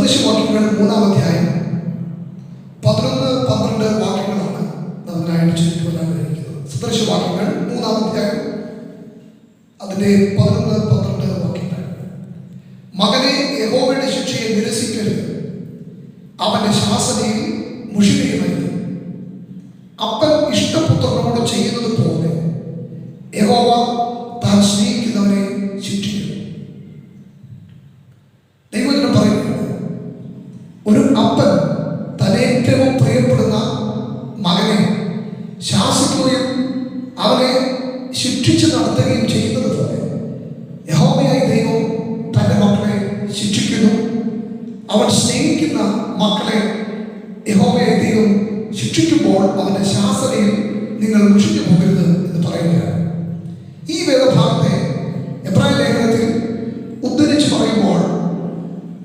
സദൃശവാക്യങ്ങൾ 3-ാം അധ്യായം 11-12 വാക്യങ്ങളാണ് നമുക്കായിട്ട് ചുരുക്കി വരാൻ കഴിയുന്നത്. സദൃശവാക്യങ്ങൾ 3-ാം അധ്യായം അതിൻ്റെ 11-12 വാക്യങ്ങൾ. മകനെ, യഹോവയുടെ ശിക്ഷയെ നിരസിക്കരുത്, അവന്റെ ശാസനയിൽ മുഷികയുമരുത്. അപ്പൻ ഇഷ്ടപുത്രനോട് ചെയ്യുന്നത് പോലെ യഹോവ താൻ സ്നേഹിക്കുന്നവനെ ശിക്ഷിക്കുന്നു. ദൈവത്തിന് പറയുന്നത്, ഒരു അപ്പൻ തനേറ്റവും പ്രിയപ്പെടുന്ന മകനെ ശാസിക്കുകയും അവനെ ശിക്ഷിച്ച് നടത്തുകയും ചെയ്യുന്നത് പോലെ യഹോവയായ ദൈവം തൻ്റെ മക്കളെ ശിക്ഷിക്കുന്നു. അവൻ സ്നേഹിക്കുന്ന മക്കളെ യഹോവയായ ദൈവം ശിക്ഷിക്കുമ്പോൾ അവൻ്റെ ശാസനയിൽ നിങ്ങൾ മുഷിഞ്ഞു പോകരുത് എന്ന് പറയുകയാണ്. ഈ വേദഭാഗത്തെ എബ്രായ ലേഖനത്തിൽ ഉദ്ധരിച്ച് പറയുമ്പോൾ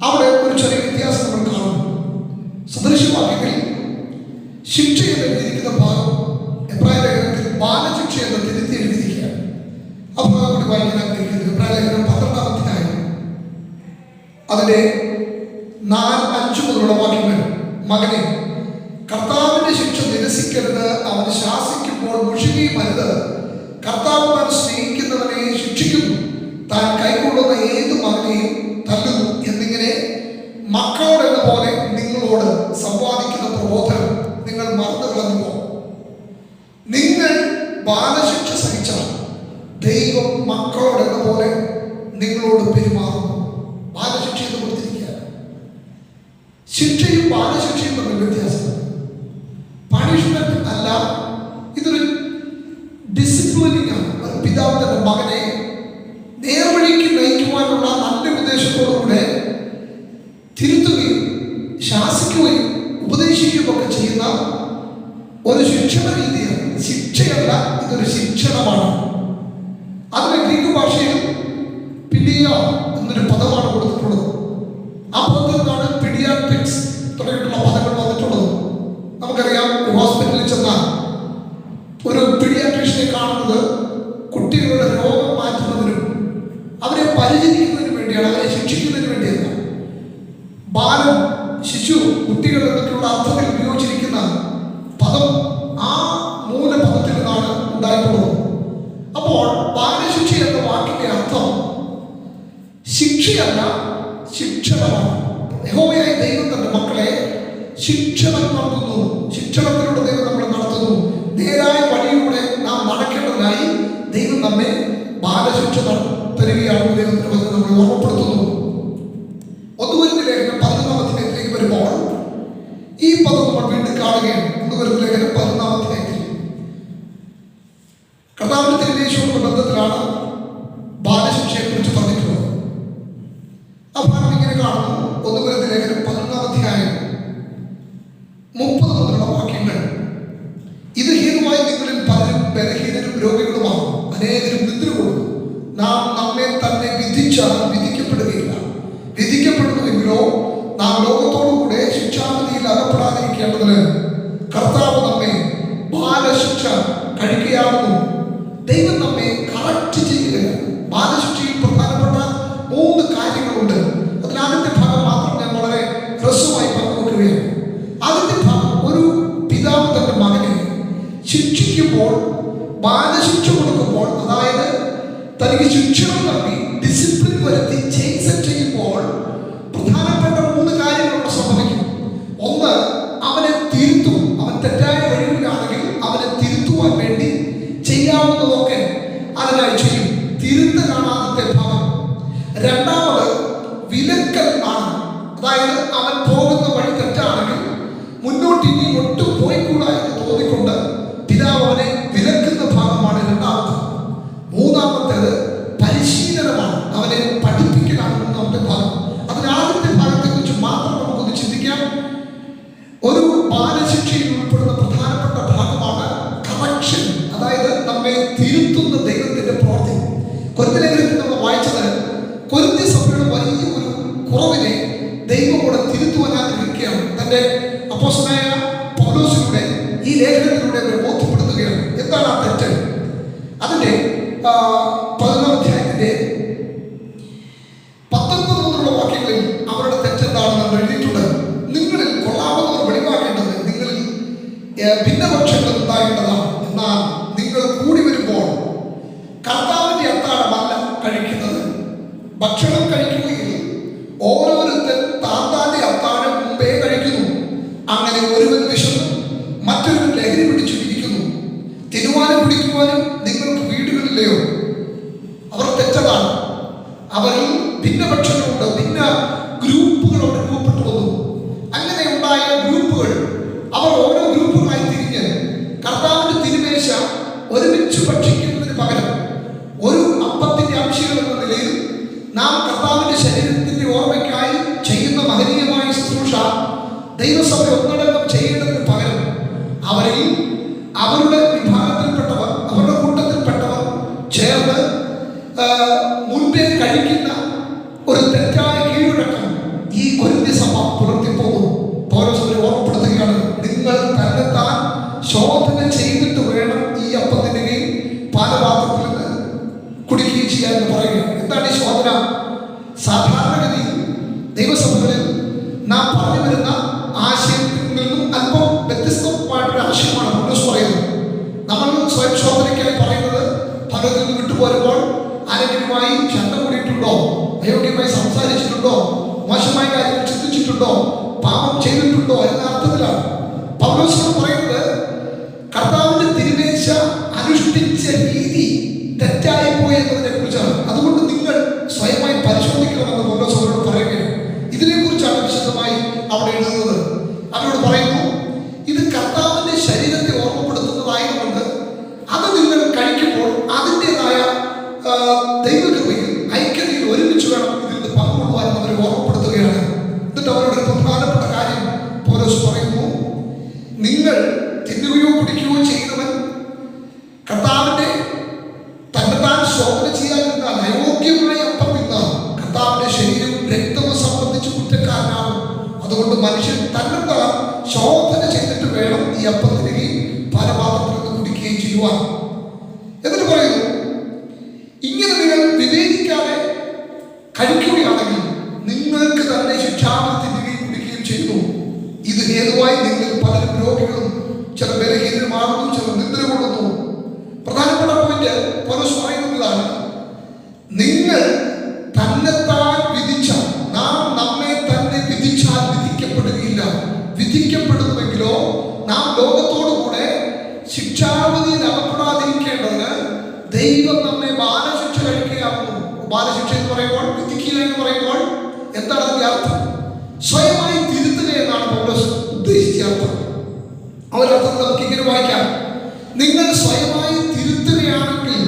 അവിടെ ഒരു ചെറിയ വ്യത്യാസം നമ്മൾ കാണുന്നു. സദൃശവാക്യത്തിൽ ശിക്ഷ എന്ന് എഴുതിയിരിക്കുന്ന ഭാഗം എബ്രായ ലേഖനത്തിൽ ബാലശിക്ഷ എന്ന് തിരുത്തി എഴുതിയിരിക്കുകയാണ്. ആ ഭാഗം കൂടി വായിക്കാൻ ആഗ്രഹിക്കുന്നത് എബ്രായ ലേഖനം 12-ാം അധ്യായം അതിൻ്റെ 4-5 മുതലുള്ള വാക്യങ്ങൾ. മകനെ, കർത്താവിന്റെ ശിക്ഷ നിരസിക്കരുത്, അവൻ ശാസിക്കുമ്പോൾ മുഷികയുമരുത്. കർത്താവ് താൻ സ്നേഹിക്കുന്നവനെ ശിക്ഷിക്കുന്നു, താൻ കൈക്കൊള്ളുന്ന ഏത് മകനെയും തല്ലുന്നു എന്നിങ്ങനെ മക്കളോടെന്ന പോലെ നിങ്ങളോട് സംവാദിക്കുന്ന പ്രബോധനം നിങ്ങൾ മറന്നു കളഞ്ഞു. നിങ്ങൾ ബാലശിക്ഷ സഹിച്ചാൽ ദൈവം മക്കളോടെന്ന പോലെ നിങ്ങളോട് പെരുമാറുന്നു. ബാലശിക്ഷ എന്ന് കൊടുത്തിരിക്കുകയാണ്. ശിക്ഷയും ബാലശിക്ഷയും തമ്മിൽ വ്യത്യാസം. പണിഷ്മെന്റ് അല്ല, ഇതൊരു ഡിസിപ്ലിനിങ് ആണ്. ഒരു പിതാവ് തന്റെ മകനെ നേർവഴിക്ക് നയിക്കുവാനുള്ള നല്ല ഉദ്ദേശത്തോടുകൂടെ തിരുത്തുകയും ശാസിക്കുകയും ഉപദേശിക്കുകയും ഒക്കെ ചെയ്യുന്ന ഒരു ശിക്ഷണ രീതിയാണ്. ശിക്ഷയല്ല, ഇതൊരു ശിക്ഷണമാണ്. അതിന് ഗ്രീക്ക് ഭാഷയിൽ പിഡിയ എന്നൊരു പദമാണ് കൊടുത്തിട്ടുള്ളത്. ആ പദത്തിൽ നിന്നാണ് പീഡിയാട്രിക്സ് തുടങ്ങിയിട്ടുള്ള പദങ്ങൾ വന്നിട്ടുള്ളത്. നമുക്കറിയാം, ഹോസ്പിറ്റലിൽ ചെന്നാൽ ഒരു പീഡിയാട്രീഷ്യനെ കാണുന്നത് കുട്ടികളുടെ രോഗം മാറ്റുന്നതിനും അവരെ പരിചരിക്കുന്നതിനും വേണ്ടിയാണ്, അവരെ ശിക്ഷിക്കുന്നതിന് വേണ്ടിയല്ല. ബാലൻ, ശിശു, കുട്ടികൾ എന്നൊക്കെയുള്ള അർത്ഥത്തിൽ ഉപയോഗിച്ചിരിക്കുന്ന പദം ആ മൂലപദത്തിൽ നിന്നാണ് ഉണ്ടായിട്ടുള്ളത്. അപ്പോൾ ബാലശിക്ഷ എന്ന വാക്കിന്റെ അർത്ഥം ശിക്ഷയല്ല, ശിക്ഷണമാണ്. യഹോവയായ ദൈവം തന്റെ മക്കളെ ശിക്ഷണം നടത്തുന്നു. ശിക്ഷണത്തിലൂടെ ദൈവം നമ്മളെ നടത്തുന്നു. നേരായ വഴിയിലൂടെ നാം നടക്കേണ്ടതിനായി ദൈവം നമ്മെ ബാലശിക്ഷ തരികയാണെന്ന് ദൈവത്തിന്റെ വചനം നമ്മളെ ഓർമ്മപ്പെടുത്തുന്നു. 1 കൊരിന്ത്യർ ലേഖനം 11-ാം അധ്യായത്തിലേക്ക് വരുമ്പോൾ ഈ പദം നമ്മൾ വീണ്ടും കാണുകയാണ്. 1 കൊരിന്ത്യർ ലേഖനം 11-ാം അധ്യായത്തിൽ കർത്താവിന്റെ തിരുദേശവുള്ള ബന്ധത്തിലാണ് ബാലശിക്ഷയെ കുറിച്ച് പറഞ്ഞിട്ടുള്ളത്. ആ ഭാഗം ഇങ്ങനെ കാണുന്നു. 1 കൊരിന്ത്യർ ലേഖനം 11-ാം അധ്യായം 30 മുതലുള്ള വാക്യങ്ങൾ. ഇത് ഹേതുവായി നിങ്ങളിൽ പലരും ബലഹീനരും രോഗികളുമാകും, അനേകരും നിദ്ര കൊള്ളുന്നു. നാം നമ്മെ തന്നെ വിധിച്ചാൽ വിധിക്കപ്പെടുകയില്ല. വിധിക്കപ്പെടുന്നുവെങ്കിലോ നാം ലോകത്തോടുകൂടെ ശിക്ഷാവിധിയിൽ അകപ്പെടാതിരിക്കേണ്ടതിന് കർത്താവ് നമ്മെ ബാലശിക്ഷ കഴിക്കുകയാണെന്നും ദൈവം നമ്മെ കറക്റ്റ് ചെയ്യുകയാണ്. ബാലശിക്ഷയിൽ പ്രധാനപ്പെട്ട 3 കാര്യങ്ങളുണ്ട്. അതിൽ ആദ്യത്തെ ഭാഗം മാത്രം ഞാൻ വളരെ ഹ്രസ്വമായി പങ്കുവെക്കുകയാണ്. ആദ്യത്തെ ഭാഗം, ഒരു പിതാവ് തന്റെ മകനെ ശിക്ഷിക്കുമ്പോൾ, ബാലശിക്ഷ കൊടുക്കുമ്പോൾ, അതായത് തനിക്ക് ശിക്ഷണം നൽകി ഡിസിപ്ലിൻ വരുത്തി ചേഞ്ച് ചെയ്യുമ്പോൾ പ്രധാനപ്പെട്ട 3 കാര്യങ്ങളോട് സംഭവിക്കും. ഒന്ന്, അവനെ തിരുത്തും. അവൻ തെറ്റായ വഴിയിലാണെങ്കിൽ അവനെ തിരുത്തുവാൻ വേണ്ടി ചെയ്യാവുന്നതൊക്കെ അതിനായി ചെയ്യും. തിരുത്തലാണ് ആദ്യത്തെ ഭാഗം. രണ്ടാമത് വിലക്കൽ ആണ്. അതായത് അവൻ പോകുന്ന വഴി തെറ്റാണെങ്കിൽ മുന്നോട്ട് ഇനി ഒട്ടും പോയിക്കൂടാ എന്ന് തോന്നിക്കൊണ്ട് പിതാവ് അവനെ വിലക്കുന്ന ഭാഗമാണ് രണ്ടാമത്തെ. മൂന്നാമത്തേത് പരിശീലനമാണ്. അവനെ പഠിപ്പിക്കലാണ് മൂന്നാമത്തെ ഭാഗം. അതിന് ആദ്യത്തെ ഭാഗത്തെ കുറിച്ച് മാത്രം നമുക്കൊന്ന് ചിന്തിക്കാം. ഒരു ബാലശിക്ഷയിൽ ഉൾപ്പെടുന്ന പ്രധാനപ്പെട്ട ഭാഗമാണ് കറക്ഷൻ, അതായത് നമ്മെ തിരുത്തുന്ന ദൈവത്തിന്റെ പ്രവൃത്തി. കൊരിന്ത്യർ ലേഖനത്തിൽ നമ്മൾ വായിച്ചത് കൊരിന്ത്യ സഭയുടെ വലിയ ഒരു കുറവിനെ ദൈവം കൂടെ തിരുത്തുവാൻ ആഗ്രഹിക്കുകയാണ്. തന്റെ അപ്പോസ്തലനായ പൗലോസിലൂടെ ഈ ലേഖനത്തിലൂടെ അവരെ ബോധ്യപ്പെടുത്തുകയാണ്. എന്താണ് ആ തെറ്റ്? അതിന്റെ 11-ാം അധ്യായത്തിന്റെ 19 മുതലുള്ള വാക്യങ്ങളിൽ അവരുടെ തെറ്റെന്താണെന്ന് നമ്മൾ എഴുതി ദൈവസഭ ഒന്നടങ്കം ചെയ്യേണ്ടതിന് പകരം അവരിൽ അവരുടെ വിഭാഗത്തിൽപ്പെട്ടവർ, അവരുടെ കൂട്ടത്തിൽപ്പെട്ടവർ ചേർന്ന് മുൻപേ കഴിക്കുന്ന ഒരു തെറ്റായ കീഴ്വഴക്കം ഈ കൊരിന്ത്യ സഭ പുലർത്തിപ്പോകും. പൗലോസ് അവരെ ഓർമ്മപ്പെടുത്തുകയാണ്, നിങ്ങൾ തന്നെത്താൻ ശോധന ചെയ്തിട്ട് വേണം ഈ അപ്പം തിന്നുകയും പാനപാത്രത്തിൽ നിന്ന് കുടിക്കുകയും ചെയ്യാമെന്ന് പറയുക. എന്താണ് ഈ ശോധന? സാധാരണഗതിയിൽ ദൈവസഭകളിൽ നാം പറഞ്ഞു വരുന്ന ആശയത്തിൽ നിന്നും അല്പം വ്യത്യസ്തമായിട്ടൊരു ആശയമാണ് പൗലോസ് പറയുന്നത്. നമ്മൾ സ്വയം ശോധനയ്ക്കായി പറയുന്നത് ഭഗത്തിൽ നിന്ന് വിട്ടുപോരുമ്പോൾ ആരെങ്കിലുമായി ശണ്ട കൂടിയിട്ടുണ്ടോ, അയോഗ്യമായി സംസാരിച്ചിട്ടുണ്ടോ, മോശമായ കാര്യങ്ങൾ ചിന്തിച്ചിട്ടുണ്ടോ, പാപം ചെയ്തിട്ടുണ്ടോ എന്ന അർത്ഥത്തിലാണ്. പൗലോസ് പറയുന്നത് കർത്താവിന്റെ തിരുമേശ അനുഷ്ഠിച്ച രീതി തെറ്റായി പോയി എന്നതിനെ കുറിച്ചാണ്. അതുകൊണ്ട് നിങ്ങൾ സ്വയമായി പരിശോധിക്കണമെന്ന് പൗലോസ് അവരോട് പറയുകയാണ്. ഇതിനെക്കുറിച്ചാണ് വിശദമായി അവിടെ എഴുതുന്നത്. അവരോട് പറയുന്നു, ഇത് കർത്താവിന്റെ ശരീരത്തെ ഓർമ്മപ്പെടുത്തുന്നതായതുകൊണ്ട് അത് നിങ്ങൾ കഴിക്കുമ്പോൾ അതിൻ്റെതായ ദൈവകൃപയിൽ ഐക്യതയിൽ ഒരുമിച്ച് വേണം ഇതിൽ നിന്ന് പങ്കുകൊള്ളുവാൻ അവർ ഓർമ്മപ്പെടുത്തുകയാണ്. എന്നിട്ട് അവരുടെ പ്രധാനപ്പെട്ട കാര്യം പൗലോസ് പറയുന്നു, നിങ്ങൾ തിന്നുകയോ കുടിക്കുകയോ ചെയ്യുന്നവൻ കർത്താവിന്റെ തന്നെത്താൻ ശോധന ചെയ്യാൻ നിന്നാൽ, അയോഗ്യമായ അപ്പം തിന്നാൽ കർത്താവിന്റെ ശരീരവും രക്തവും സംബന്ധിച്ച് കുറ്റക്കാരനാകും. അതുകൊണ്ട് മനുഷ്യൻ തന്നെത്താൻ ശോധന ചെയ്തിട്ട് വേണം ഈ അപ്പം തിന്നുകയും പാനപാത്രത്തിൽ നിന്ന് കുടിക്കുകയും ചെയ്യുവാൻ. എന്നിട്ട് പറയുന്നു, ഇങ്ങനെ നിങ്ങൾ വിവേചിക്കാതെ കഴിക്കുകയാണെങ്കിൽ നിങ്ങൾക്ക് തന്നെ ശിക്ഷാവിധി തിന്നുകയും കുടിക്കുകയും ചെയ്യുന്നു. ഇത് ഹേതുവായി നിങ്ങൾ പലരും രോഗികളും ചില ബലഹീനമാകുന്നു, ചില നിദ്ര കൊള്ളുന്നു. പ്രധാനപ്പെട്ട പോയിന്റ് പൗലോസ് പറയുന്നതാണ്, നിങ്ങൾ തന്നെത്താൻ വിധിച്ചാൽ, നാം നമ്മെ തന്നെ വിധിച്ചാൽ വിധിക്കപ്പെടുകയില്ല. വിധിക്കപ്പെടുന്നുവെങ്കിലോ നാം ലോകത്തോടുകൂടെ ശിക്ഷാവിധിയിൽ അകപ്പെടാതിരിക്കേണ്ടതിന് ദൈവം നമ്മെ ബാലശിക്ഷ കഴിക്കുകയാകുന്നു. ബാലശിക്ഷ എന്ന് പറയുമ്പോൾ, വിധിക്കുക എന്ന് പറയുമ്പോൾ എന്താണ് അതിന്റെ അർത്ഥം? സ്വയമായി തിരുത്തുക എന്നാണ് പൗലോസ് ഉദ്ദേശിച്ച അർത്ഥം. ആ ഒരു അർത്ഥം നമുക്ക് ഇങ്ങനെ വായിക്കാം, നിങ്ങൾ സ്വയമായി തിരുത്തുകയാണെങ്കിൽ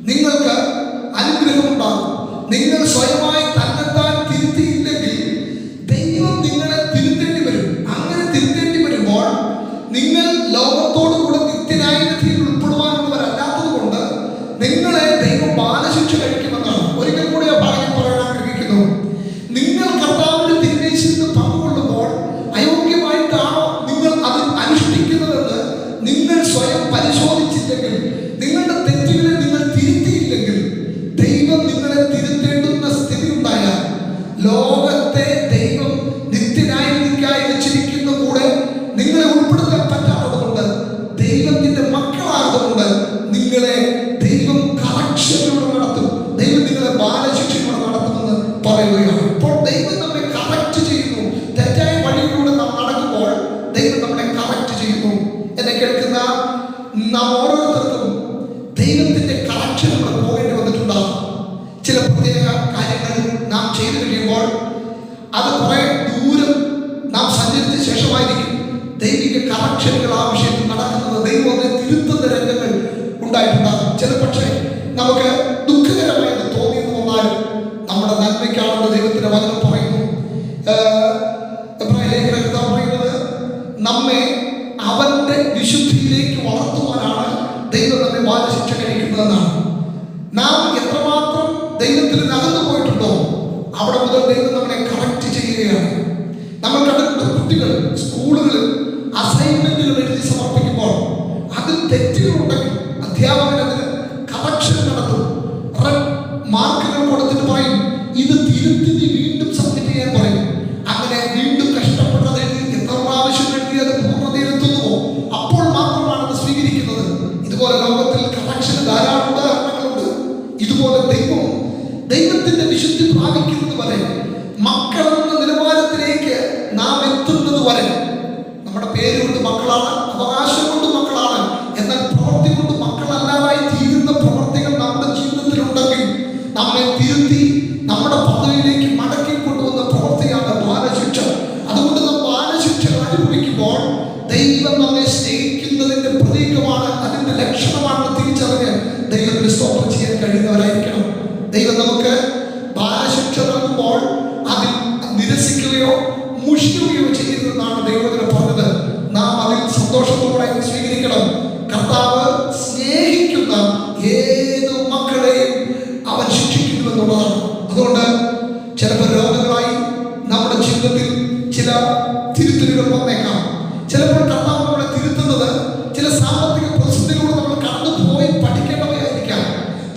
നിങ്ങൾക്ക് അനുഗ്രഹം ഉണ്ടാകും. നിങ്ങൾ സ്വയമായി തന്നെത്താൻ തിരുത്തിയില്ലെങ്കിൽ ദൈവം നിങ്ങളെ തിരുത്തേണ്ടി വരും. അങ്ങനെ തിരുത്തേണ്ടി വരുമ്പോൾ നിങ്ങൾ ലോകത്തോടു കൂടെ നിത്യനായ വിധിയിൽ ഉൾപ്പെടുവാനുള്ളവരല്ലാത്തത് കൊണ്ട് നിങ്ങളെ ദൈവം ബാലശിക്ഷ കഴിക്കുമെന്നാണ്. ഒരിക്കൽ കൂടി ആ ഭാഗ്യം പറയാൻ ആഗ്രഹിക്കുന്നു. നിങ്ങൾ കർത്താവിന്റെ തിരുമേശയിൽ നിന്ന് പങ്കുകൊള്ളുമ്പോൾ അയോഗ്യമായിട്ടാണോ നിങ്ങൾ അത് അനുഷ്ഠിക്കുന്നതെന്ന് നിങ്ങൾ സ്വയം പരിശോധിച്ചില്ലെങ്കിൽ, നിങ്ങളുടെ തെറ്റുകളെ നിങ്ങൾ തിരുത്തിയില്ലെങ്കിൽ, ദൈവം നിങ്ങളെ തിരുത്തേണ്ടുന്ന സ്ഥിതി ഉണ്ടായാൽ ലോകത്തെ ദൈവം നിത്യനായിരിക്കായി വെച്ചിരിക്കുന്ന കൂടെ നിങ്ങളെ ഉൾപ്പെടുത്താൻ പറ്റാത്തതുകൊണ്ട്, ദൈവത്തിന്റെ മക്കളായതുകൊണ്ട് നിങ്ങളെ ദൈവം കറക്ഷനിലൂടെ നടത്തും. ദൈവം നിങ്ങളെ ബാലശിക്ഷയിലൂടെ നടത്തുമെന്ന് പറയുകയാണ്. ഇപ്പോൾ ദൈവം നമ്മെ കറക്റ്റ് ചെയ്യുന്നു. തെറ്റായ വഴിയിലൂടെ നാം നടക്കുമ്പോൾ ദൈവം നമ്മളെ കറക്റ്റ് ചെയ്യുന്നു. എന്നെ കേൾക്കുന്ന നാം ഓരോരുത്തർക്കും ദൈവത്തിന്റെ കറക്ഷനിലൂടെ പോകേണ്ടി വന്നിട്ടുണ്ടാകും. ചില പ്രത്യേക കാര്യങ്ങൾ നാം ചെയ്തു കഴിയുമ്പോൾ അത് കുറെ ദൂരം നാം സഞ്ചരിച്ച ശേഷമായിരിക്കും ദൈവിക കറക്ഷനുകൾ ആ വിഷയത്തിൽ നടക്കുന്നത്. ദൈവം അതിനെ തിരുത്തുന്ന രംഗങ്ങൾ ഉണ്ടായിട്ടുണ്ടാകും. ചിലപക്ഷേ നമുക്ക് ദുഃഖകരമായത് തോന്നിയെന്ന് വന്നാലും നമ്മുടെ നന്മയ്ക്കാണെന്ന് ദൈവത്തിന്റെ വചനം പറയുന്നു. എബ്രായ ലേഖനം പറയുന്നത്, നമ്മെ അവന്റെ വിശുദ്ധിയിലേക്ക് വളർത്തുവാനാണ് ദൈവം നമ്മെ ബാലശിക്ഷ കഴിക്കുന്നതെന്നാണ്. നാം എത്രമാത്രം ദൈവത്തിൽ അകന്നു പോയിട്ടുണ്ടോ അവിടെ മുതൽ ദൈവം നമ്മളെ കറക്റ്റ് ചെയ്യുകയാണ്. നമ്മൾ കണ്ടിട്ടുണ്ട് കുട്ടികൾ സ്കൂളുകളിൽ അസൈൻമെന്റുകൾ എഴുതി സമർപ്പിക്കുമ്പോൾ അതിൽ തെറ്റുകളുണ്ടെങ്കിൽ അധ്യാപകൻ അതിന് കറക്ഷൻ നടത്തും. റെഡ് മാർക്കുകൾ കൊടുത്തിട്ട് പറയും, ഇത് തിരുത്തി വീണ്ടും സബ്മിറ്റ് ചെയ്യാൻ പറയും. അങ്ങനെ വീണ്ടും കഷ്ടപ്പെട്ടത് എഴുതി എത്ര പ്രാവശ്യം എഴുതി അത് പൂർണ്ണതയിലെത്തുന്നുവോ അപ്പോൾ മാത്രമാണ് അത് സ്വീകരിക്കുന്നത്. ഇതുപോലെ ലോകത്തിൽ കറക്ഷൻ ധാരാളം ഉദാഹരണങ്ങളുണ്ട്. ഇതുപോലെ ദൈവത്തിന്റെ വിശുദ്ധി പ്രാപിക്കുന്നത് വരെ, മക്കളെന്ന നിലവാരത്തിലേക്ക് നാം എത്തുന്നത് വരെ, നമ്മുടെ പേര് കൊണ്ട് മക്കളാണ്, അവകാശം കൊണ്ട് മക്കളാണ്, എന്നാൽ പ്രവൃത്തി കൊണ്ട് മക്കളല്ലാതായി തീരുന്ന പ്രവൃത്തികൾ നമ്മുടെ ജീവിതത്തിലുണ്ടെങ്കിൽ നമ്മെ തിരുത്തി നമ്മുടെ പദവിയിലേക്ക് മടക്കി കൊണ്ടുവന്ന പ്രവൃത്തിയാണ് ബാലശിക്ഷ. അതുകൊണ്ട് നാം ബാലശിക്ഷ അനുഭവിക്കുമ്പോൾ ദൈവം നമ്മെ സ്നേഹിക്കുന്നതിന്റെ പ്രതീകമാണ്, അതിന്റെ ലക്ഷണമാണെന്ന് തിരിച്ചറിഞ്ഞ് ദൈവത്തിന് സ്തോത്രം ചെയ്യാൻ കഴിയുന്നവരായിരിക്കണം. ദൈവം നമുക്ക് ബാലശിക്ഷ നൽകുമ്പോൾ അതിൽ നിരസിക്കുകയോ മുഷിക്കുകയോ ചെയ്യുന്ന സ്വീകരിക്കുന്നതെന്നാണ് ദൈവത്തിന് പറഞ്ഞത്. നാം അതിൽ സന്തോഷത്തോടെ സ്വീകരിക്കണം. കർത്താവ് സ്നേഹിക്കുന്ന ഏത് മക്കളെയും അവൻ ശിക്ഷിക്കുന്നു എന്നുള്ളതാണ്. അതുകൊണ്ട് ചിലപ്പോൾ രോഗങ്ങളായി നമ്മുടെ ജീവിതത്തിൽ ചില തിരുത്തലുകൾ വന്നേക്കാം. ചിലപ്പോൾ കർത്താവ് നമ്മളെ തിരുത്തുന്നത് ചില സാമ്പത്തിക പ്രതിസന്ധിയിലൂടെ നമ്മൾ കടന്നുപോയി പഠിക്കേണ്ടവയായിരിക്കാം.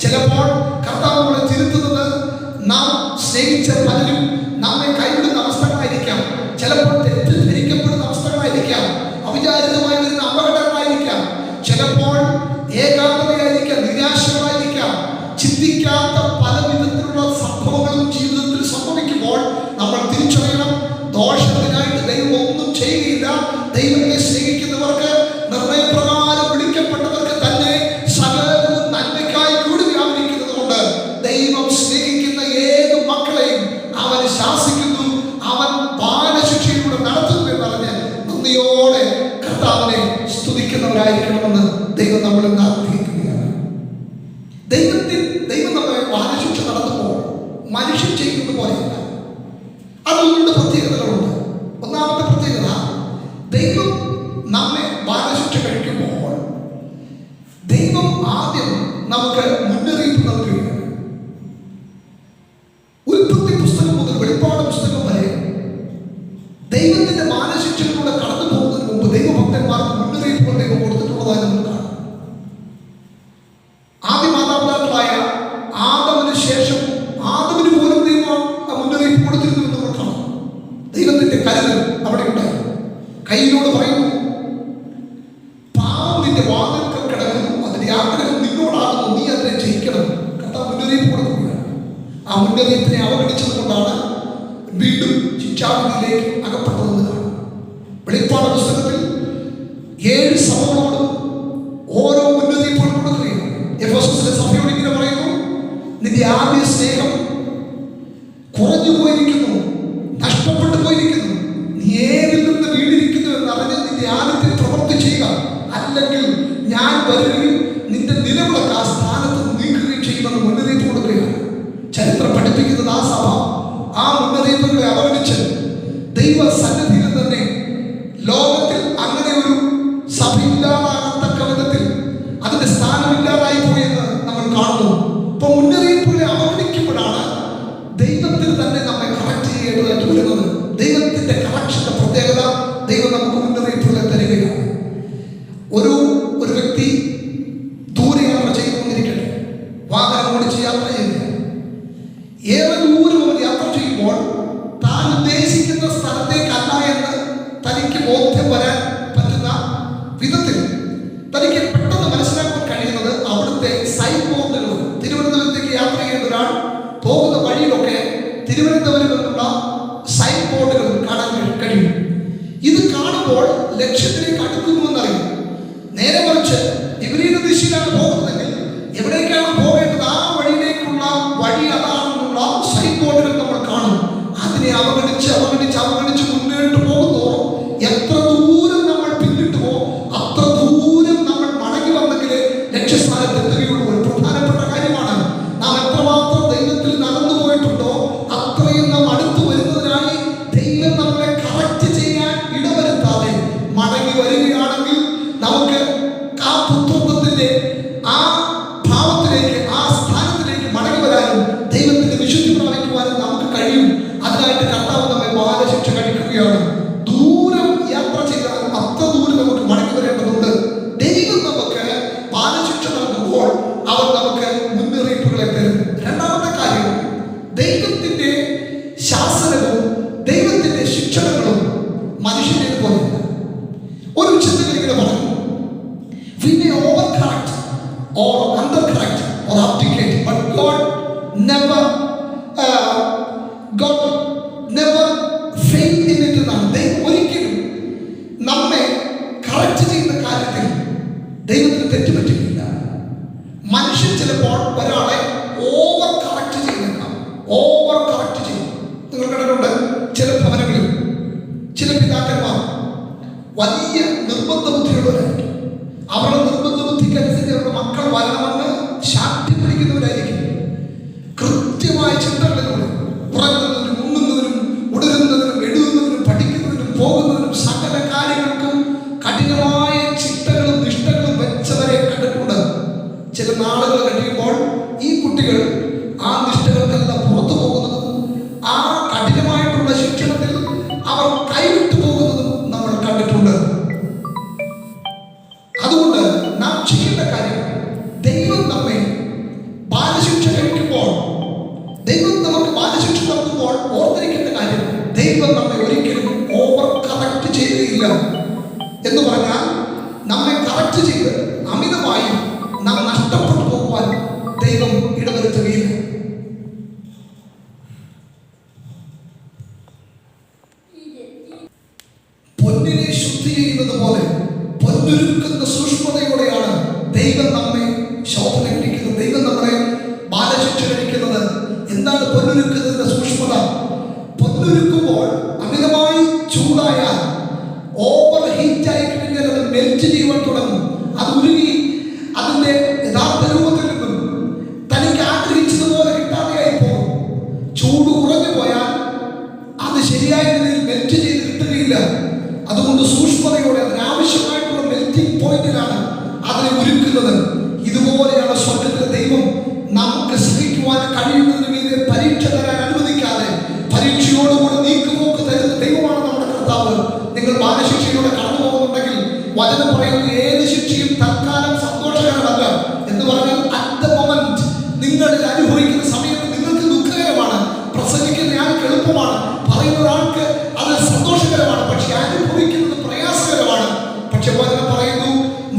ചിലപ്പോൾ കർത്താവ് നമ്മളെ തിരുത്തുന്നത് നാം സ്നേഹിച്ച പലരും നമ്മെ കൈവിടുന്ന അവസ്ഥകളായിരിക്കാം. ചിലപ്പോൾ തെറ്റിദ്ധരിക്കപ്പെടുന്ന അവസ്ഥകളായിരിക്കാം. അവിചാരിതമായി വരുന്ന അപകടങ്ങളായിരിക്കാം. ചിലപ്പോൾ ഏകാഗ്രതയായിരിക്കാം, നിരാശകളായിരിക്കാം. ചിന്തിക്കാത്ത പല വിധത്തിലുള്ള സംഭവങ്ങളും ജീവിതത്തിൽ സംഭവിക്കുമ്പോൾ നമ്മൾ തിരിച്ചറിയണം, ദോഷത്തിനായിട്ട് ദൈവം ഒന്നും ചെയ്യുകയില്ല. ദൈവത്തെ സ്നേഹിക്കുന്നവർക്ക്, നിർണയപ്രകാരം വിളിക്കപ്പെട്ടവർക്ക് തന്നെ സകലവും നന്മയ്ക്കായി കൂടി വ്യാപരിക്കുന്നത് കൊണ്ട് ദൈവം സ്നേഹിക്കുന്ന ഏത് മക്കളെയും അവൻ ശാസിക്കുന്നു, അവൻ ബാലശിക്ഷയിലൂടെ നടത്തുന്നു എന്നറിഞ്ഞ് നന്ദിയോടെ കർത്താവിനെ സ്തുതിക്കുന്നവരായിരിക്കണമെന്ന് ദൈവം നമ്മളിൽ ആഗ്രഹിക്കുകയാണ്. ദൈവം നമ്മെ ബാലശിക്ഷ നടത്തുമ്പോൾ മനുഷ്യൻ ചെയ്യുന്നത് പോലെയല്ല. അതുകൊണ്ട് പ്രത്യേകതകളുണ്ട്. ഒന്നാമത്തെ പ്രത്യേകത, ദൈവം നമ്മെ ബാലശിക്ഷ കഴിക്കുമ്പോൾ ദൈവം ആദ്യം നമുക്ക് മുന്നറിയിപ്പ് നൽകുകയാണ്. ഉൽപ്പത്തി പുസ്തകം മുതൽ വെളിപ്പാട് പുസ്തകം വരെ ദൈവത്തിന്റെ ബാലശിക്ഷയിലൂടെ കടന്നു പോകുന്നതിന് മുമ്പ് ദൈവഭക്തന്മാർക്ക് മുന്നറിയിപ്പുകൾ ദൈവം കൊടുത്തിട്ടുള്ളതായി നമ്മൾ കാണാം. ആദ്യ മാതാപിതാക്കളായ ആദമിന് ശേഷം ആദമിന് പോലും ദൈവം മുന്നറിയിപ്പ് കൊടുത്തിരുന്നു എന്ന് നമ്മൾ കാണാം. ദൈവത്തിന്റെ കരുതൽ അവിടെ ഉണ്ടായി. കയ്യിലൂടെ പറയുന്നു, പാവം നിന്റെ വാതിൽക്കൽ കിടക്കുന്നു, അതിന്റെ ആഗ്രഹം നിന്നോടാകുന്നു, നീ അതിനെ ജയിക്കണം. കർത്താവ് മുന്നറിയിപ്പ് കൊടുക്കുകയാണ്. ആ മുന്നറിയിപ്പിനെ അവഗണിച്ചത് കൊണ്ടാണ് വീണ്ടും ശിക്ഷാവിധിയിലേക്ക് അകപ്പെട്ടതെന്ന് കാണാം. വെളിപ്പാട് പുസ്തകത്തിൽ 7 സഭകളോടും ഓരോ മുന്നറിയിപ്പുകൾ കൊടുക്കുകയാണ്. എഫെസോസിലെ സഭയോട് ഇങ്ങനെ പറയുന്നു, നിന്റെ ആദ്യ സ്നേഹം കുറഞ്ഞു പോയിരിക്കുന്നു, നഷ്ടപ്പെട്ടു പോയിരിക്കുന്നു. നീ ഏതിൽ നിന്ന് വീണിരിക്കുന്നു എന്നറിഞ്ഞ് നിന്റെ ആദ്യത്തെ പ്രവൃത്തി ചെയ്യുക, അല്ലെങ്കിൽ ഞാൻ വരികയും നിന്റെ നിലവിളക്ക് ആ സ്ഥാനത്ത് നീക്കുകയും ചെയ്യുമെന്ന് മുന്നറിയിപ്പ് കൊടുക്കുകയാണ്. ചരിത്രം പഠിപ്പിക്കുന്നത് ആ സഭ ആ മുന്നറിയിപ്പുകളെ അവഗണിച്ച് ദൈവ സന്നിധിയിൽ തന്നെ ലോകത്തിൽ അങ്ങനെ ഒരു സഭയില്ലാതാകത്തക്ക വിധത്തിൽ അതിന്റെ സ്ഥാനമില്ലാതായി പോയെന്ന് നമ്മൾ കാണുന്നു. ഇപ്പൊ മുന്നറിയിപ്പുകളെ അവഗണിക്കുമ്പോഴാണ് ദൈവത്തിൽ തന്നെ നമ്മെ കറക്റ്റ് ചെയ്യേണ്ടതായിട്ട് വരുന്നത്. ദൈവത്തിന്റെ കറക്ഷന്റെ പ്രത്യേകത, ദൈവം നമുക്ക് മുന്നറിയിപ്പുകളെ തരികയാണ്. ഒരു വ്യക്തി ദൂരയാത്ര ചെയ്തുകൊണ്ടിരിക്കട്ടെ, വാഹനം ഓടിച്ച് യാത്ര ചെയ്യുക. ഏറെ ദൂരം അവർ യാത്ര ചെയ്യുമ്പോൾ താൻ ഉദ്ദേശിക്കുന്ന സ്ഥലത്തേക്കല്ല എന്ന് തനിക്ക് ബോധ്യം വരാൻ പറ്റുന്ന വിധത്തിൽ തനിക്ക് പെട്ടെന്ന് മനസ്സിലാക്കാൻ കഴിയുന്നത് അവിടുത്തെ സൈൻ ബോർഡുകൾ. തിരുവനന്തപുരത്തേക്ക് യാത്ര ചെയ്യേണ്ട ഒരാൾ പോകുന്ന വഴിയിലൊക്കെ തിരുവനന്തപുരം എന്നുള്ള സൈൻ ബോർഡുകൾ കാണാൻ കഴിയും. ഇത് കാണുമ്പോൾ ലക്ഷ്യത്തിലേക്ക് അടുക്കുന്നുവെന്നറിയും. നേരെ മറിച്ച് വിപരീത ദിശയിലാണ് പോകുന്നതെങ്കിൽ എവിടേക്കാണ് പോകേണ്ടത് ആ വഴിയിലേക്കുള്ള വഴി അതാണെന്നുള്ള സൈൻ ബോർഡുകൾ നമ്മൾ കാണും. അതിനെ അവഗണിച്ച് മുന്നോട്ട് പോകുന്നതോറും എത്ര ദൂരം നമ്മൾ പിന്നിട്ട് പോകും, അത്ര ദൂരം നമ്മൾ മടങ്ങി വന്നെങ്കിലേ ലക്ഷ്യസ്ഥാനത്ത് എത്തുകയുള്ളൂ. ഒരു പ്രധാനപ്പെട്ട കാര്യമാണ്. നാം എത്രമാത്രം ദൈവത്തിൽ നടന്നു പോയിട്ടുണ്ടോ അത്രയും നാം അടുത്തു വരുന്നതിനായി ദൈവം നമ്മളെ കറക്റ്റ് ചെയ്യാൻ ഇടവരുത്താതെ മടങ്ങി വരികയാണെങ്കിൽ നമുക്ക് ആ പുത്രത്വത്തിന്റെ ആ ഭാവത്തിലേക്ക്, ആ സ്ഥാനത്തിലേക്ക് മടങ്ങി വരാനും ദൈവത്തിന്റെ വിശുദ്ധി പ്രാപിക്കുവാനും നമുക്ക് കഴിയും. അതിനായിട്ട് കർത്താവ് നമ്മെ ബാലശിക്ഷ കഴിക്കുകയാണ്. ദൂരം യാത്ര ചെയ്താൽ അത്ര ദൂരം നമുക്ക് മടങ്ങി വരേണ്ടതുണ്ട്. ദൈവം നമുക്ക് ബാലശിക്ഷ നൽകുമ്പോൾ അവർ നമുക്ക് മുന്നറിയിപ്പുകളെ തരും. രണ്ടാമത്തെ കാര്യം, ദൈവത്തിന്റെ ശാസനവും ദൈവത്തിന്റെ ശിക്ഷണങ്ങളും മനുഷ്യനെ പോലെയല്ല. ഒരു ചിന്തകൻ ഇങ്ങനെ പറഞ്ഞു, we may overcorrect or undercorrect or abdicate, but God never failed in it എന്നാണ്. ദൈവം ഒരിക്കലും നമ്മെ കറക്റ്റ് ചെയ്യുന്ന കാര്യത്തിൽ ദൈവത്തിന് തെറ്റുപറ്റുകയില്ല. മനുഷ്യൻ ചിലപ്പോൾ ഒരാളെ ഓവർ കറക്റ്റ് ചെയ്യുന്നേക്കാം, ഓവർ കറക്റ്റ് ചെയ്യും. നിങ്ങൾ കണ്ടിട്ടുണ്ട് ചില ഭവനങ്ങളിൽ ചില പിതാക്കന്മാർ വലിയ നിർബന്ധ ബുദ്ധിയുള്ളവരായിരിക്കും. അവരുടെ നിർബന്ധ ബുദ്ധിക്കനുസരിച്ച് അവരുടെ മക്കൾ വരണമെന്ന് ശാഠ്യം പിടിക്കുന്നവരായിരിക്കും. കൃത്യമായ ചിന്തകളിലൂടെ ഉറങ്ങുന്നതിനും ഉണ്ണുന്നതിനും ഉടരുന്നതിനും എഴുതുന്നതിനും പഠിക്കുന്നതിനും പോകുന്നതിനും സകല കാര്യങ്ങൾക്കും കഠിനമായ ചിട്ടകളും നിഷ്ഠകളും വെച്ചവരെ കണ്ടിട്ടുണ്ട്. ചില നാളുകൾ കഴിയുമ്പോൾ ഈ കുട്ടികൾ ആ നിഷ്ഠകൾക്കെല്ലാം പുറത്തു പോകുന്നതും ആ കഠിനമായിട്ടുള്ള ശിക്ഷണത്തിൽ അവർ കൈവിട്ടു പോകുന്നതും നമ്മൾ കണ്ടിട്ടുണ്ട്. അതുകൊണ്ട് നാം ചെയ്യേണ്ട കാര്യം, ദൈവം നമ്മെ ബാലശിക്ഷ കഴിക്കുമ്പോൾ, ദൈവം നമുക്ക് ബാലശിക്ഷ നൽകുമ്പോൾ ഓർത്തിരിക്കേണ്ട കാര്യം, ദൈവം നമ്മെ ഒരിക്കലും ഓവർ കറക്റ്റ് ചെയ്യുകയില്ല. എന്ന് പറഞ്ഞാൽ നമ്മെ കറക്റ്റ് ചെയ്ത് അമിതമായി നാം നഷ്ടപ്പെട്ടു പോകുവാൻ ദൈവം ഇടവരുത്തുകയില്ല. പൊന്നിനെ ശുദ്ധി ചെയ്യുന്നത് പോലെ പൊന്നൊരുക്കുന്ന സൂക്ഷ്മതയോടെയാണ് ദൈവം നമ്മെ ശോധന കഴിക്കുന്നത്, ദൈവം നമ്മളെ ബാലശിക്ഷ കഴിക്കുന്നത്. എന്താണ് പൊന്നൊരുക്കുന്നതിന്റെ സൂക്ഷ്മത? പൊന്നൊരുക്കുമ്പോൾ അമിതമായി ചൂടായാൽ, ഓവർ ഹീറ്റ് ആയി കഴിഞ്ഞാൽ അത് മെൽറ്റ് ചെയ്യുവാൻ തുടങ്ങും. അത് ഉരുകി അതിന്റെ യഥാർത്ഥ രൂപത്തിൽ നിന്നും തനിക്ക് ആഗ്രഹിച്ചതുപോലെ കിട്ടാതെയായി പോകും. ചൂട് കുറഞ്ഞു പോയാൽ അത് ശരിയായ രീതിയിൽ മെൽറ്റ് ചെയ്ത് കിട്ടുകയില്ല. അതുകൊണ്ട് സൂക്ഷ്മതയോടെ അതിനാവശ്യമായിട്ടുള്ള മെൽറ്റിംഗ് പോയിന്റിലാണ് അതിനെ ഒരുക്കുന്നത്. ഇതുപോലെയാണ് സ്വർഗത്തിലെ ദൈവം നമുക്ക് സഹിക്കുവാൻ കഴിയുന്നതിന് മീതെ പരീക്ഷ തരാൻ അനുവദിക്കാതെ പരീക്ഷയോടുകൂടി നീക്കുപോക്ക് തരുന്ന ദൈവമാണ് നമ്മുടെ കർത്താവ്. നിങ്ങൾ ബാലശിക്ഷയിലൂടെ കടന്നു പോകുന്നുണ്ടെങ്കിൽ വചനം പറയുന്നത് ഏത് ശിക്ഷയും തൽക്കാലം സന്തോഷകരമല്ല എന്ന് പറഞ്ഞാൽ അറ്റ് ദ മൊമെന്റ് നിങ്ങളിൽ അനുഭവിക്കുന്ന സമയത്ത് നിങ്ങൾക്ക് ദുഃഖകരമാണ്. പ്രസംഗിക്കുന്ന ആൾക്ക് എളുപ്പമാണ്, പറയുന്ന ആൾക്ക് അത് സന്തോഷകരമാണ്, പക്ഷെ അനുഭവിക്കുന്നത് പ്രയാസകരമാണ്. പക്ഷെ വചനം പറയുന്നു,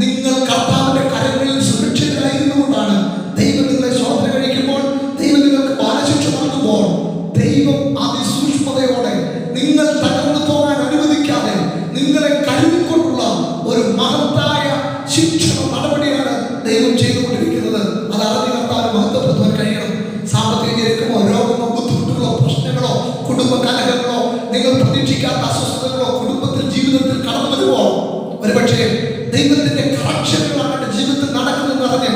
നിങ്ങൾ കർത്താവിന്റെ കരങ്ങളിൽ സുരക്ഷിതരായിരുന്നുകൊണ്ടാണ് ദൈവം നിങ്ങളെ ശോധന കഴിക്കുമ്പോൾ, ദൈവം നിങ്ങൾക്ക് ബാലശിക്ഷ നൽകുമ്പോൾ, ദൈവം അതിസൂക്ഷ്മതയോടെ നിങ്ങൾ തകർന്നു പോകാൻ അനുവദിക്കാതെ നിങ്ങളെ കരുതിക്കൊണ്ടുള്ള ഒരു മഹത്തായ ശിക്ഷണ നടപടിയാണ് ദൈവം ചെയ്തുകൊണ്ടിരിക്കുന്നത്. അത് അറിഞ്ഞ് കർത്താവിനെ മഹത്വപ്പെടുത്താൻ കഴിയണം. സാമ്പത്തിക ഞെരുക്കമോ രോഗമോ ബുദ്ധിമുട്ടുകളോ പ്രശ്നങ്ങളോ കുടുംബ കലഹങ്ങളോ നിങ്ങൾ പ്രതീക്ഷിക്കാത്ത അസ്വസ്ഥതകളോ കുടുംബത്തിൽ ജീവിതത്തിൽ കടന്നു വരുമ്പോൾ ഒരുപക്ഷെ ദൈവത്തിന്റെ കറക്ഷനുകളാണ് എൻ്റെ ജീവിതത്തിൽ നടക്കുന്നതെന്ന് അറിഞ്ഞ്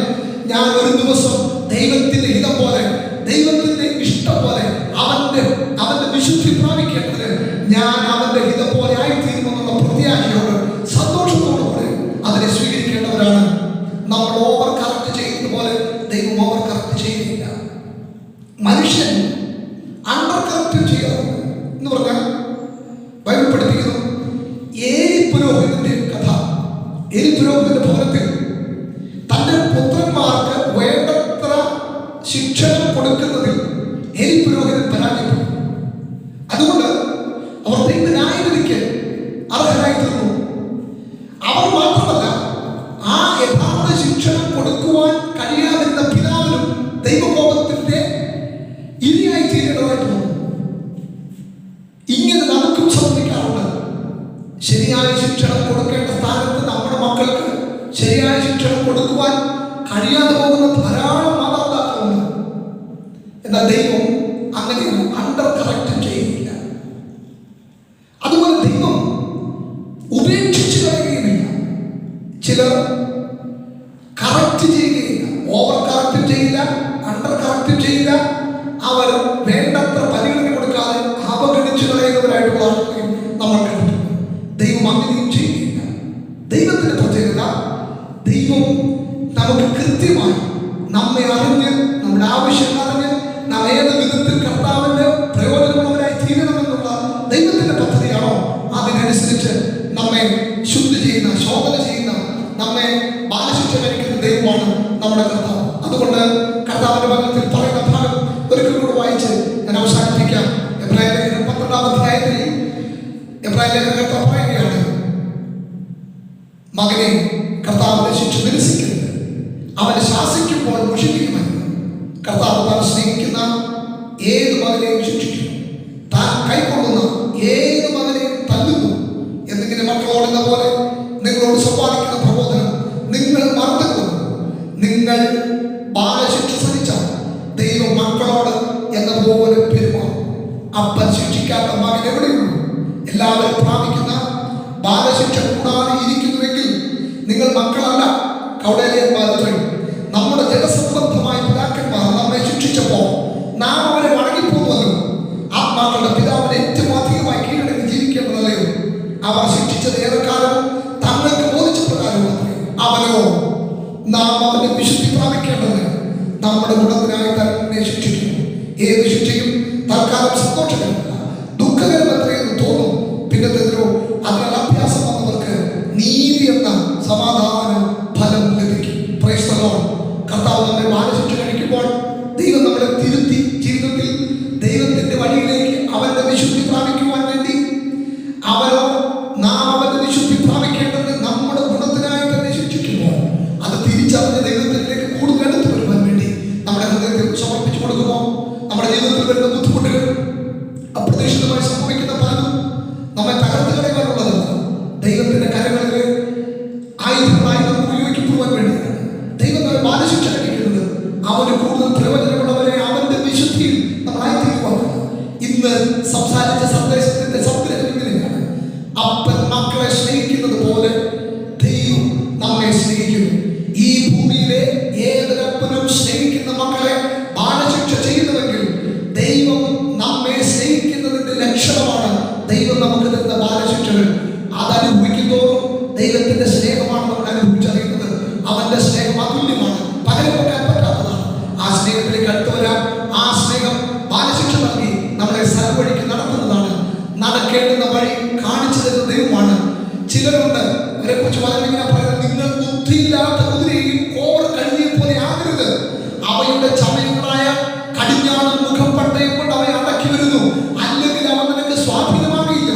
ഞാൻ ഒരു ദിവസം ദൈവത്തിന്റെ ഹിതം പോലെ, ദൈവത്തിന്റെ ഇഷ്ടം പോലെ അവന്റെ വിശുദ്ധി പ്രാപിക്കേണ്ടതിന് ഞാൻ അവന്റെ ഹിതം പോലെ ആയിത്തീരുമെന്നുള്ള പ്രത്യാശയോട് സന്തോഷത്തോടുകൂടി അതിനെ സ്വീകരിക്കേണ്ടവരാണ്. നമ്മൾ ഓവർ കറക്റ്റ് ചെയ്യുന്ന പോലെ ദൈവം ഓവർ കറക്റ്റ് ചെയ്യുന്നില്ല. മനുഷ്യൻ അണ്ടർ കറക്റ്റ് ചെയ്യാറുണ്ട് എന്ന് പറഞ്ഞാൽ ബൈബിൾ പഠിപ്പിക്കുന്നു. ഏലി പുരോഹിതന്റെ കഥ. ഏലി പുരോഹിതന്റെ ഭവനത്തിൽ തന്റെ പുത്രന്മാർക്ക് വേണ്ടത്ര ശിക്ഷണം കൊടുക്കുന്നതിൽ ഏലി പുരോഹിതൻ പരാജയപ്പെട്ടു. അതുകൊണ്ട് അവർ ദൈവ ന്യായവിധിക്ക് അർഹരായി തീർന്നു. അവർ മാത്രമല്ല, ആ യഥാർത്ഥ ശിക്ഷണം കൊടുക്കുവാൻ കഴിയാതിരുന്ന പിതാവിനും ദൈവകോപത്തിന്റെ ഇരയായി തീരേണ്ടതായിട്ട് വന്നു. ഇങ്ങനെ നമുക്കും സംഭവിക്കാറുണ്ട്. ശരിയായ ശിക്ഷണം കൊടുക്കേണ്ട സ്ഥാനത്ത് നമ്മുടെ മക്കൾക്ക് ശരിയായ ശിക്ഷണം കൊടുക്കുവാൻ കഴിയാതെ പോകുന്ന ധാരാളം മാതാപിതാക്കളുണ്ട്. എന്നാൽ ദൈവം അങ്ങനെ അണ്ടർ കറക്റ്റ് ചെയ്യുന്നില്ല. അതുപോലെ ദൈവം ഉപേക്ഷിച്ച് കളയുകയുമില്ല. ചിലർ കറക്റ്റ് ചെയ്യുകയില്ല, ഓവർ കറക്റ്റ് ചെയ്യില്ല, അണ്ടർ കറക്റ്റ് ചെയ്യില്ല. അവർ വേണ്ടത്ര പരിഗണന കൊടുക്കാതെ അവഗണിച്ചു കളയുന്നവരായിട്ടുള്ള ആളുകളെ നമ്മൾ കണ്ടിട്ടുണ്ട്. ദൈവം അങ്ങനെയും ചെയ്യുകയില്ല. ദൈവത്തിന്റെ പ്രത്യേകത, ദൈവം നമുക്ക് കൃത്യമായി നമ്മെ അറിഞ്ഞ് നമ്മുടെ ആവശ്യം അറിഞ്ഞ് നാം ഏത് വിധത്തിൽ കർത്താവിന്റെ പ്രയോജനമുള്ളവരായി തീരണമെന്നുള്ള ദൈവത്തിന്റെ പദ്ധതിയാണോ അതിനനുസരിച്ച് നമ്മെ ശുദ്ധി ചെയ്യുന്ന, ശോധന ചെയ്യുന്ന, നമ്മെ ബാലശിക്ഷ കഴിക്കുന്ന ദൈവമാണ് നമ്മുടെ കർത്താവ്. അതുകൊണ്ട് കർത്താവിന്റെ വചനത്തിൽ പറയുന്ന ഭാഗം ഒരിക്കൽ കൂടെ വായിച്ച് ഞാൻ അവസാനിപ്പിക്കാം. എബ്രായ ലേഖനം 12-ാം അധ്യായത്തിൽ എബ്രായ ലേഖനകർത്താവ് പറയുകയാണ്, മകനെ കർത്താവിന്റെ ശിക്ഷ നിരസിക്കരുത്, അവനെ ശാസിക്കുമ്പോൾ മുഷിപ്പിക്കുമെന്ന്. കർത്താവ് താൻ സ്നേഹിക്കുന്ന ഏത് മകനെയും ശിക്ഷിക്കും, താൻ കൈക്കൊള്ളുന്ന ഏത് മകനെയും തല്ലുന്നു. എന്നിങ്ങനെ മക്കളോടെന്ന പോലെ നിങ്ങളോട് സമ്പാദിക്കുന്ന പ്രബോധനം നിങ്ങൾ മറന്നു. നിങ്ങൾ ബാലശിക്ഷ സഹിച്ചാൽ ദൈവം മക്കളോട് എന്നതുപോലെ പെരുമാറും. അപ്പൻ ശിക്ഷിക്കാത്ത മകൻ എവിടെയുള്ളൂ? എല്ലാവരും പ്രാപിക്കുന്ന ബാലശിക്ഷ കൂടാതെ ഇരിക്കുന്നുവെങ്കിൽ നിങ്ങൾ മക്കളല്ല, കൗടേലിയന്മാരത്രേ. നമ്മുടെ ജനസംബന്ധമായ പിതാക്കന്മാർ നമ്മെ ശിക്ഷിച്ചപ്പോൾ നാം അവരെ മടങ്ങിപ്പോകുമല്ലോ. ആത്മാക്കളുടെ പിതാവിനെ ഏറ്റവും അധികമായി കീഴടങ്ങി ജീവിക്കേണ്ടതല്ലയോ? അവർ ശിക്ഷിച്ചത് ഏറെക്കാലവും തങ്ങൾക്ക് ബോധിച്ച പ്രകാരവും അവനോ നാം അവന്റെ വിശുദ്ധി പ്രാപിക്കേണ്ടത് നമ്മുടെ ഗുണത്തിനായി തന്നെ ശിക്ഷിക്കുന്നു. ഏത് ശിക്ഷയും തൽക്കാലം സന്തോഷകരമല്ല, ദുഃഖകരമത്രയെന്ന് തോന്നും. പിന്നത്തേതിലോ അതിനാൽ അഭ്യാസം വന്നവർക്ക് നീതി എന്ന സമാധാന ഫലം ലഭിക്കും. Praise the Lord. കർത്താവ് നമ്മെ ബാലശിക്ഷ കഴിക്കുമ്പോൾ ദൈവം നമ്മളെ തിരുത്തി ജീവിതത്തിൽ ദൈവത്തിന്റെ വഴിയിലേക്ക് അവന്റെ വിശുദ്ധി പ്രാപിക്കുവാൻ വേണ്ടി അവനോ നാം അവന്റെ വിശുദ്ധി പ്രാപിക്കേണ്ടത് നമ്മുടെ ഗുണത്തിനായി തന്നെ ശിക്ഷിക്കുമ്പോൾ അത് തിരിച്ചറിഞ്ഞ ദൈവത്തിലേക്ക് കൂടുതൽ അടുത്ത് വരുവാൻ വേണ്ടി നമ്മുടെ ഹൃദയത്തിൽ സമർപ്പിച്ചു കൊടുക്കുമോ? നമ്മുടെ ജീവിതത്തിൽ വരുന്ന ബുദ്ധിമുട്ടുകൾ, അപ്രതീക്ഷിതമായി സംഭവിക്കുന്ന പലതും നമ്മെ തകർത്ത് കളയുവാനുള്ളതല്ല, ദൈവത്തിന്റെ കരങ്ങളിൽ ആയുധങ്ങളായി നമുക്ക് ഉപയോഗിക്കപ്പെടുവാൻ വേണ്ടിയാണ് ദൈവം നമ്മെ ബാലശിക്ഷ കഴിക്കുന്നത്. അവന് കൂടുതൽ പ്രയോജനമുള്ളവരെ അവന്റെ വിശുദ്ധിയിൽ നമ്മളായി തീരുവാനാണ്. ഇന്ന് സംസാരിച്ച സന്ദേശത്തിന്റെ സംഗ്രഹം ഇങ്ങനെയാണ്: അപ്പൻ മക്കളെ സ്നേഹിക്കുന്നത് പോലെ ദൈവം നമ്മെ സ്നേഹിക്കുന്നു. ഈ ഭൂമിയിലെ ഏതൊരപ്പനും സ്നേഹിക്കുന്ന മക്കളെ ബാലശിക്ഷ ചെയ്യുന്നുവെങ്കിൽ ദൈവം നമ്മെ സ്നേഹിക്കുന്നതിന്റെ ലക്ഷണമാണ് ദൈവം നമുക്ക് തരുന്ന ബാലശിക്ഷകൾ. അതനുഭവിക്കുന്നതോറും ദൈവത്തിന്റെ സ്നേഹമാണ് നമ്മൾ അനുഭവിച്ചറിയുന്നത്. അവന്റെ സ്നേഹം അതുല്യമാണ്, പകരം വെക്കാൻ പറ്റാത്തതാണ്. ആ സ്നേഹത്തിലേക്ക് അടുത്ത് വരാൻ ആ സ്നേഹം ബാലശിക്ഷ നൽകി നമ്മളെ സർവ്വഴിക്ക് നടത്തുന്നതാണ്. നടക്കേണ്ടുന്ന വഴി കാണിച്ചു തരുന്ന ദൈവമാണ്. ചിലരുണ്ട്, അവരെ കുറിച്ച് വളരെ പറയുന്നത്, നിങ്ങൾ ബുദ്ധിയില്ലാത്ത കുതിരയും കോർ കഴുകിയെ പോലെ ആകരുത്. അവയുടെ ചമയങ്ങളായ കടിഞ്ഞാണും മുഖപ്പട്ടയും കൊണ്ട് അവയെ അടക്കി വരുന്നു, അല്ലെങ്കിൽ അവ നിനക്ക് സ്വാധീനമാകില്ല.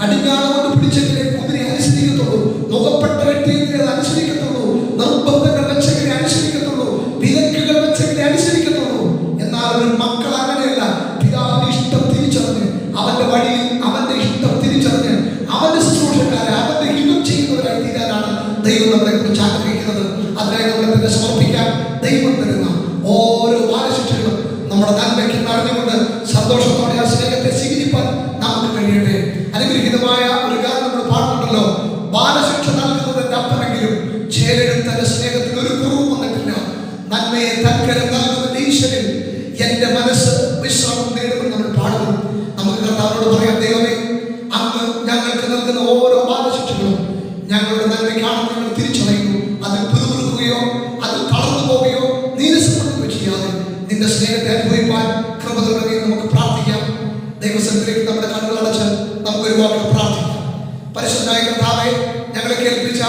കടിഞ്ഞാണ് കൊണ്ട് പിടിച്ചെങ്കിലേ കുതിര അനുസരിക്കത്തുള്ളൂ, മുഖപ്പെട്ട വ്യക്തിയെ അനുസരിക്കത്തുള്ളൂ, നിർബന്ധങ്ങൾ വെച്ചെങ്കിലേ അനുസരിക്കത്തുള്ളൂ, വിലക്കുകൾ വെച്ചെങ്കിലേ അനുസരിക്കത്തുള്ളൂ. എന്നാൽ ഒരു മക്കൾ അങ്ങനെയല്ല. പിതാവിന്റെ ഇഷ്ടം തിരിച്ചറിഞ്ഞ് അവന്റെ വഴിയിൽ അവന്റെ ഇഷ്ടം തിരിച്ചറിഞ്ഞ് അവന്റെ ശുശ്രൂഷക്കാരെ അവന്റെ ഹിതം ചെയ്യുന്നവരായി തീരാനാണ് ദൈവം നമ്മളെ കുറിച്ച് ആഗ്രഹിക്കുന്നത്. അതിനായി നമ്മളെ തന്നെ സമർപ്പിക്കാൻ ദൈവം തരുന്ന ഓരോ ബാലശിക്ഷകളും നമ്മുടെ നന്മയ്ക്ക് അറിഞ്ഞുകൊണ്ട് സന്തോഷത്തോടെ ആ സ്നേഹത്തെ സ്വീകരിപ്പാൻ നമുക്ക് കഴിയട്ടെ. അനുഗ്രഹീതമായ ഒരു ഗാനം നമ്മൾ പാടുന്നുണ്ടല്ലോ: ബാലശിക്ഷ നൽകുന്നതിന്റെ അപ്പനെങ്കിലും ചേലെടുത്തന്റെ സ്നേഹത്തിന് ഒരു കുറവും വന്നിട്ടില്ല. നന്മയെ തൽക്കരം നൽകുന്നതിന്റെ ഈശ്വരൻ എന്റെ മനസ്സ് വിശ്രമം നേടുമെന്ന് നമ്മൾ പാടുന്നു. നമുക്ക് കർത്താവിനോട് പറയാം: ദൈവമേ, അങ്ങ് ഞങ്ങൾക്ക് നൽകുന്ന ഓരോ ബാലശിക്ഷകളും ഞങ്ങളുടെ നന്മയ്ക്കാണെന്ന് ഞങ്ങൾ തിരിച്ചറിയുന്നു. അതിൽ പിറുപിറുക്കുകയോ അതിൽ തളർന്നു പോവുകയോ നീരസപ്പെടുകയോ ചെയ്യാതെ നിന്റെ സ്നേഹത്തെ അനുഭവിപ്പാൻ കൃപ തരണമേ. നമുക്ക് പ്രാർത്ഥിക്കാം. ദൈവസന്നിധിയിലേക്ക് നമ്മുടെ കണ്ണുകൾ അടച്ച് നമുക്കൊരു വാക്ക് പ്രാർത്ഥിക്കാം. പരിശുദ്ധനായ കർത്താവേ, ഞങ്ങളെ കേൾപ്പിച്ച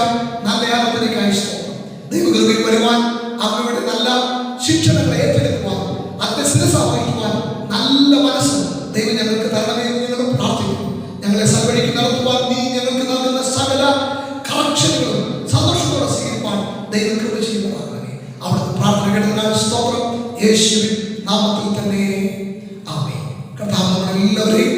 നല്ല ആലോചനയ്ക്കായി സ്തോത്രം. ദൈവകൃപയിൽ വരുവാൻ, അങ്ങയുടെ നല്ല ശിക്ഷണങ്ങളെ ഏറ്റെടുക്കുവാൻ, അതിന്റെ ശിരസ് വഹിക്കുവാൻ നല്ല മനസ്സ് ദൈവം ഞങ്ങൾക്ക് തരണമേ എന്ന് ഞങ്ങൾ പ്രാർത്ഥിക്കുന്നു. ഞങ്ങളെ സർവ്വഴിക്ക് നടത്തുവാൻ നീ ഞങ്ങൾക്ക് നൽകുന്ന സകല കറക്ഷനുകളും സന്തോഷത്തോടെ സ്വീകരിപ്പാൻ ദൈവം കൃപ ചെയ്യുന്നതാകണമേ. അവിടുത്തെ പ്രാർത്ഥന കേട്ടതിനാൽ സ്തോത്രം. യേശുവിൻ നാമത്തിൽ തന്നെ ആമേൻ. കർത്താവ് നമ്മളെല്ലാവരെയും